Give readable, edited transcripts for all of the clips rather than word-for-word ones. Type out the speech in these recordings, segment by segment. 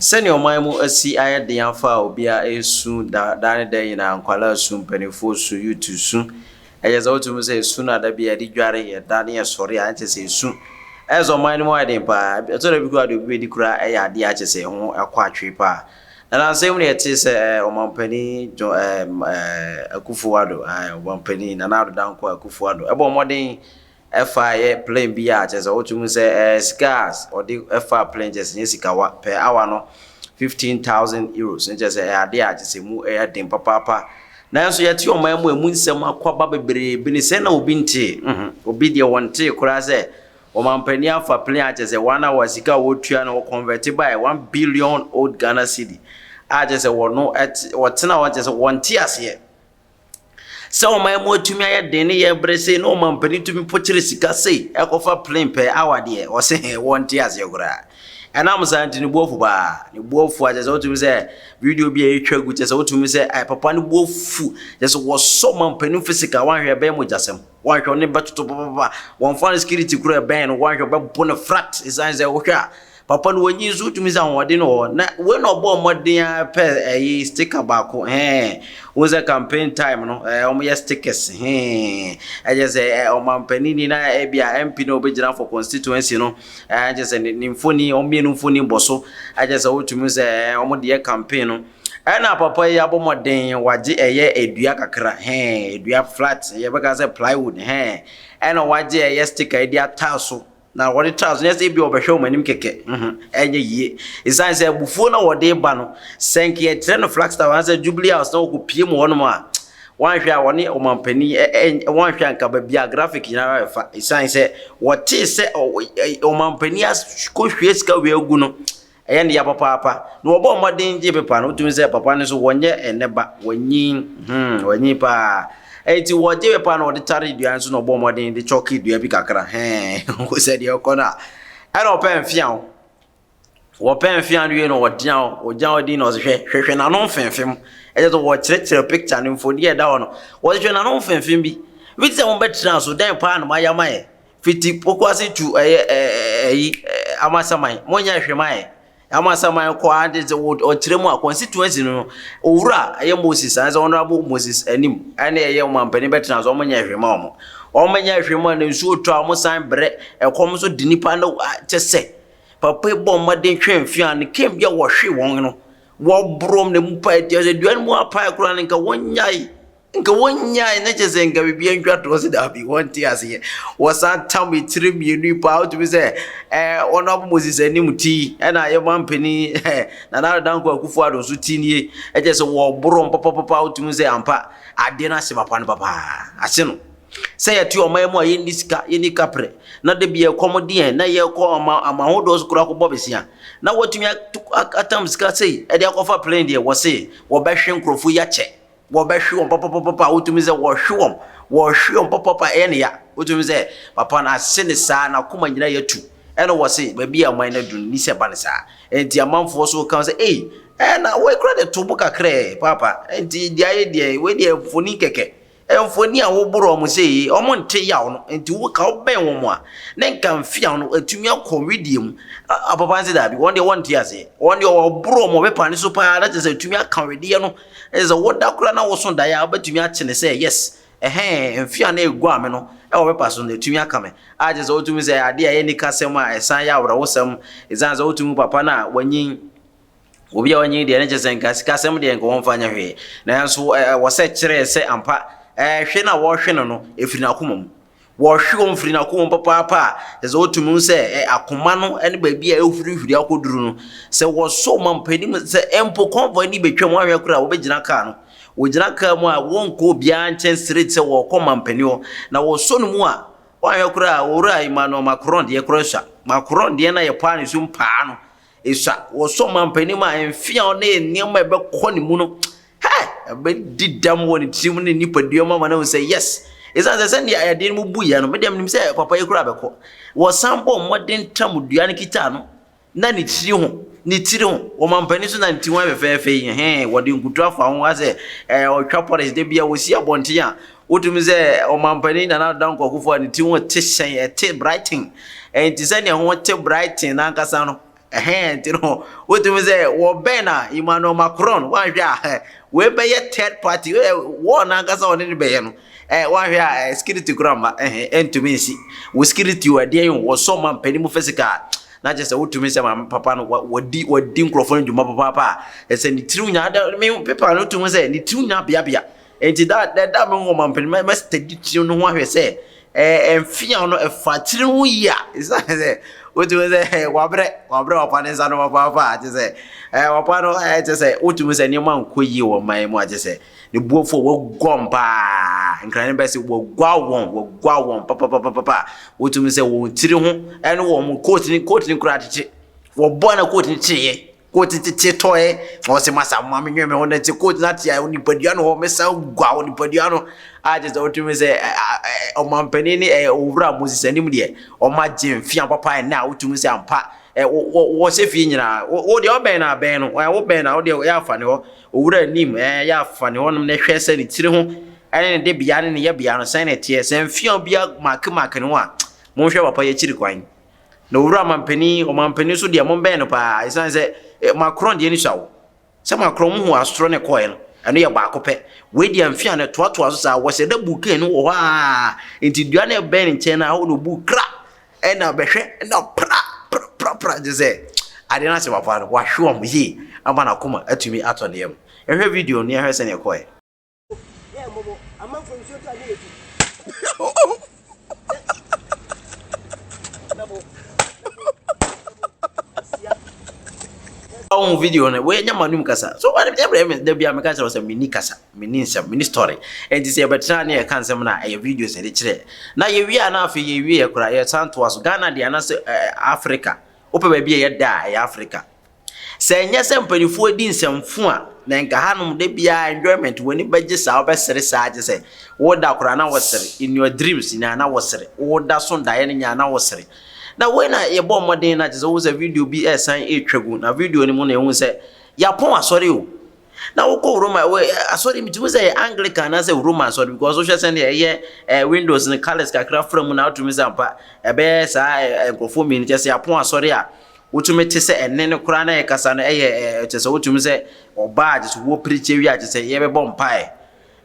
Send your mind asi ayɛ den afa obi a esu da ne da nyina nkwala su mpanifo su yutu su ɛyɛ sɛ wotum sɛ esu na da bia de dware yɛ da ne yɛ sɔre a nkyɛ sɛ esu ɛzɔ man no mu ayɛ den pa ɛtɔ da bi kura de obi di kura ɛyɛ ade a kyɛ sɛ ho ɛkɔ atwe pa na nsɛm ne yɛte sɛ ɔmampani Akufo-Addo ɔmampani Nana Addo Dankwa Akufo-Addo ɛbɔ mmɔden ɛfa yɛ plane bi a kyɛ sɛ wotum sɛ scars ɔde ɛfa plane kyɛ sɛ sika wa per hour no 15,000 euros nkyɛ sɛ ade a kyɛ sɛ mu ɛyɛ den papapa nanso yɛte ɔman mu emu nsɛm akɔba bebree bi ne sɛ na obi nte obi deɛ wɔnte koraa sɛ ɔmampani afa plane a kyɛ sɛ 1 hour sika wɔtua no convert by 1 billion old Ghana cedi a kyɛ sɛ wɔno wɔtena wɔn kyɛ sɛ wɔnte aseɛ sɛ ɔman mu atumi ayɛ den ne yɛ brɛ sɛ na ɔmampani tumi pokyere sika sei ɛkɔfa plane per hour deɛ ɔsɛ wɔnte aseɛ koraa ɛnam saa nti ne buofu ba ne buofu a kyɛ sɛ wotumi sɛ video bi a ɛtwa gu kyɛ sɛ wotumi sɛ papa ne buofu kyɛ sɛ wɔsɔ ɔmampani physical wanhwɛ bɛn mu gyasɛm wanhwɛ ne bɛtoto papa wɔmfa ne security kura bɛn no wanhwɛ bɛbɔ ne frat ɛsan sɛ wohwɛ a papa no wanyi so tumi sɛ ahoɔden no na we no bɔ mmɔden pɛ sticker baako wo sɛ campaign time no ɔmo yɛ stickers ɛyɛ sɛ ɔmampani ni na bia MP no obɛgyina for constituency no ɛyɛ sɛ ne mfoni ɔmienu mfoni bɔ so ɛyɛ sɛ wotumi sɛ ɔmo de campaign no ɛna papa yi abɔ mmɔden wagye ɛyɛ edua kakra edua flat yɛbɛka sɛ plywood ɛna wagye ɛyɛ sticker ɛde ata so na wɔde trials ne sɛ bi obɛhwɛ o manim keke ɛnyɛ yie isan sɛ bufuo na wɔde ba no sɛnke ɛtrɛ no Flagstaff ansa Jubilee House na wɔkɔpie mu hɔ no ma wanhwɛ a wɔne ɔmampani wanhwɛ anka ba bia graphic nyina fa isan sɛ wɔte sɛ ɔmampani akɔhwie sika we agu no ɛyɛ ne ya papa na wɔbɔ mmɔden gye pepa no wotumi sɛ papa ne so wɔnyɛ ɛnɛba wɔnyi pa enti woje pa na odi tare dua nso no bo modern de choki dua bi kakra ko se de okona ana open fian wo pen fian dua no odian odi no hwehwe na no mfemfem e je to wo kyerɛkyerɛ picture no mfoni e da wo no wo hwehwe na no mfemfem bi wi se mo betra so dan pa na maya maye fiti pokwase tu amasaman monya hwe maye amasaman ko ade ze o kyerɛmu a constituency no owura eye Moses anza honorable Moses anim ane eye ɔmampani betra so omonya hwema ɔmonya hwema na nsu otu a mosan bre ekom so dinipa na kyese papa bɔ mmɔden hwe mfian ne kem bia wo hwe won no wo brom ne mu pa ade ze duan mu apa kura ne nka wonyai na kyese nka bibia ntwa to se da bi wonti ase wo san tam itire mienu pa to be say honorable Moses anim ti na ye mampani Nana Addo Dankwa Akufo-Addo so ti nie e kyese wo brom papa to me say ampa ade na se papa no papa ase no say yati ɔman mu a ye niska ye ni kapre na de bia komodien na ye ko amahodo so kura ko bobesia na watumi atam sika sei e de akofa plane de wo say wo bɛhwe nkrofo ya che wo bɛhwe on papa wotumi sɛ wo hwe on papa ene ya wotumi sɛ papa na ase ne saa na koma nyina yatu ene wo say ba bia man na dun ni sɛ ba ne saa enti amanfo so kan sɛ na we kura de tubu kakra papa enti dia we dia foni keke mfoni a wo boro mo sei omo nte yawo no enti wo ka wo ben wo mo a ne nka mfia no atumi akɔwedie apapa nse da bi won de won te ase won de wo boro mo be pa ne so pa na tese atumi akawedie no eze wo da kura na wo so da ya batumi akye ne sɛ yes mfia na egu ame no wo be pa so na atumi akame a je so atumi sɛ ade a ye ni kasem a esan ya wora wo sam ezan so atumi papa na wanyin obi a wanyin de ne je sɛ nka kasem de nka won fa nya hwe na nso wo sɛ kyerɛ sɛ ampa hwe na wo hwe no efiri na akoma mu wo hwe on firi na akoma papa ze otumu sɛ akoma no ene ba bia efiri akoduru no sɛ wo so mampani sɛ empo convoy ni betwa mu ahwe kura wo begina kaa no wo gina kaa mu a wo nko bia nchen street sɛ wo kɔ mampani ho na wo so no mu a wo ahwe kura wo ra Emmanuel Macron de kura sha Macron de na ye pa ne so mpa no esha wo so mampani ma emfia o na enema be kɔ ne mu no but did damn one team ni nipadua mama na say yes is as send the idea mu buya no medem nim say papa yekura beko wo sambo modern tamudua ne kita no na ne tiri ho wo mampani so na nti wa fefe wo de nkutu afa ho ase o twa polish de bia wo si abonte a wotumi say o mampani Nana Addo Dankwa Akufo ne ti ho te hyen te brighton enti say ne ho te brighton na nkasa no Tino, what do we say? Wabena, Emmanuel Macron, one here, we be a third party, one Agas on any bayon. One here, security grammar, and to me, see, we security you a day was so man penny physical. Not just a wood to me, say, my papa, what dim microphone to my papa, and send the true yard, me, paper, not to say, the true yabia. And that woman, penny, my master, you know what I say, and fear no a fatru ya, is that say. What do you say? Wabre upon his son of papa, to say, Wapano, I just say, what do you say? Your man, quit you or my mother, just say, the wolf will go pa, and crying Bessie will go on, papa. What do you say? Won't tell him, and one quoting gratitude. For born a quoting tea, quoting toy, or some massa, mammy, you know, that you quote not yet only Padiano or Miss Gowdy Padiano. I just ought to say, oh, my penny, over Moses anybody, or my Jim, Fian Papa, now to say, Pa, what's if you know, what the banner, Ben, what banner, what the Yafano, over a name, Yafano, one of the shares and it's home, and they be in the Yabiano Senate, and Fian Bia Mark and one, Monsieur Papa Chiriquine. No Raman penny or man peninsula, the Amon Benopa, as I say, Macron, the initial. Some Macron who are strong a coil. And your back up, Wady and Fiana, what was a bouquet, no, into Diana Bennington, I would book crap, and a beshe, and no proper, just say. I didn't answer my father, what show me here, I'm gonna come to me at on him. Every video near her, send a coy. Yeah, Momo, I'm not from your video on where Yamanum Cassa. So what if there be a Macassa was a mini cassa, mini story, and this year, but Tanya can't summon a videos in the chair. Now we are now for you, cry, son to us, Ghana, the answer Africa, open baby a die Africa. Say, yes, and penny 14 some fun, then Gahanum de be enjoyment when it budgets our best side to say, what that Kurana was in your dreams in an hour, what that son dying in an hour. Now when I born more than that is always a video be a sign a tribune, a video any money who say, Yapon, sorry. Now go Roma way, I saw him to say Anglican as a Roman, sorry, because social send a windows and the colors can craft from now to Miss Ampa, a bear, I go for me, just Yapon, sorry. What you may say, and then a crana, Cassan, just what you say, or badges who preach you to say, yeah, bomb pie.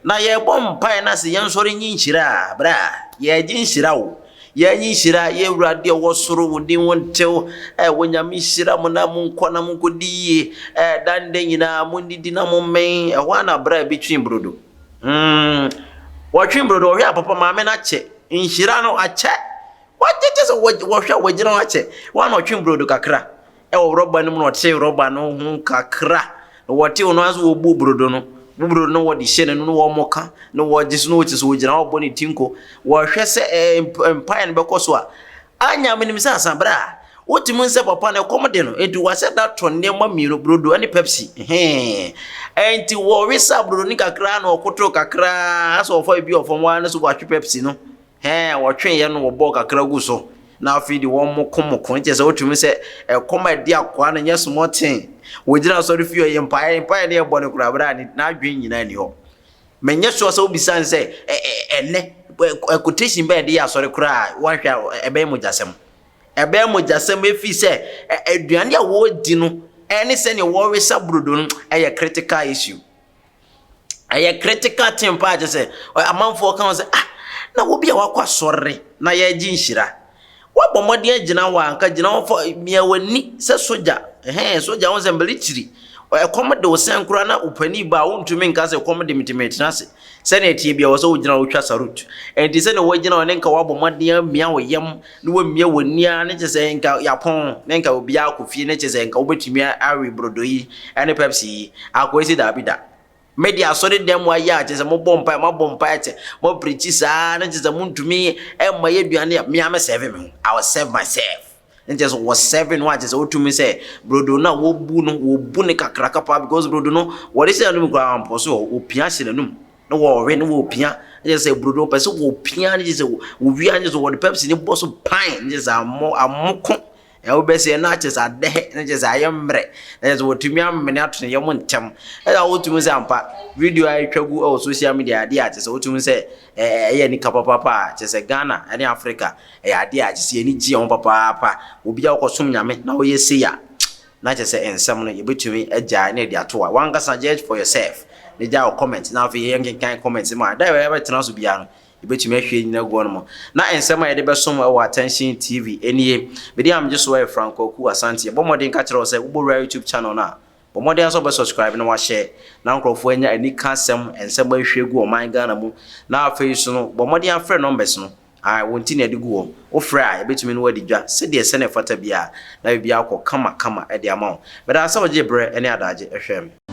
Now, yeah, bomb pie, and that's a young sorry, Shira, bra, yeah, Jin Shirao. Yanyi shira ye wrade wosoro wodi won tew when ya mi shira mo na mo nkona mo kodi dan den nyina mo ndidi na mo men ho na bra between brodo watwin brodo hwe papa ma me na che nhira no ache watete so wo hwe wagina ache wa na watwin brodo kakra wo roba no no te roba no hu kakra no wote no aso wo bu brodo no bubro no wodi shene no wo moka no wo jis no woti so wogina wo boni tinko wo hwe se empire no bekoso a anya menim se asabra woti mun se papa na komode no enti wa se that ton ne mamiro brodo ani Pepsi enti wo wisa brodo ni kakra no okotro kakra aso ofo bi ofo wa na so wa twe Pepsi no wo twen ye no wo bo kakra gu so na afi di wo mokomoko nje se woti mun se komadi akwa na nya small thing wojina sorry for your empire ne e bone kura bra ni na adwen nyina ni ho menye so so bisan say ene quotation be dey asori kura wan hwa ebe mogasem efi say aduane a wo di no ene se ne wo wesa brodo no critical issue critical thing pa je say amanfo kan say na wo bia wakwa sorry na ya gi nhira wo bomode agina wa anka gina wo fo mia wani se soja soja won se mbelichiri komode wo sen kura na upani ba wo ntumi nka se komode mitimeti na se na etie bia wo so gina wo twa sarut enti se na wo gina wo nka wo bomode mia wo yam no wo mia wani a ne se nka yapon ne nka obi akofie ne se nka wo betumi awe brodo yi ene Pepsi akwesi da bida media sorry dem wa ya je se mo bompa ete mo preach sa na je se mo ntumi ma yeduane me am serve me I will serve myself and just was 7 what is to me say brodo na wo bu ne kakra kapa because brodo no what is say no go am poso opia hye nanum no wo we no wo opia just say brodo pese wo opia je se wo wi anje so wo the Pepsi ne boss pine je say amoko wo be say na chesa de na je say ayembre na je wo tumi amene atone ye mo ntem e wo tumi say ampa video ai twagu o social media ade a je say wo tumi say ye ni kapapa je say Ghana and Africa ade a je say ni ji on papa obi a ko som nyame na wo ye say ya na che say ensem no ye betumi agya na de ato a wan kasa judge for yourself ne ja comment na afi yen kan comment ma da we betena so bia no ye betumi ahwe nyina go no mo na ensem a ye de besom e wa attention tv enie be dey am just so Franco ku asante ye bomodin ka kire o say ubowura YouTube channel na bomodin so be subscribe na wa share na nkrofo anya ani kasem ensem ahwe gu o man Ghana mu na afi so no bomodin afre numbers no I won't need to go. O fry, between what did you say? The Senate for Tabia, now be alcohol, kama, at the amount. But I saw Jibre any other FM.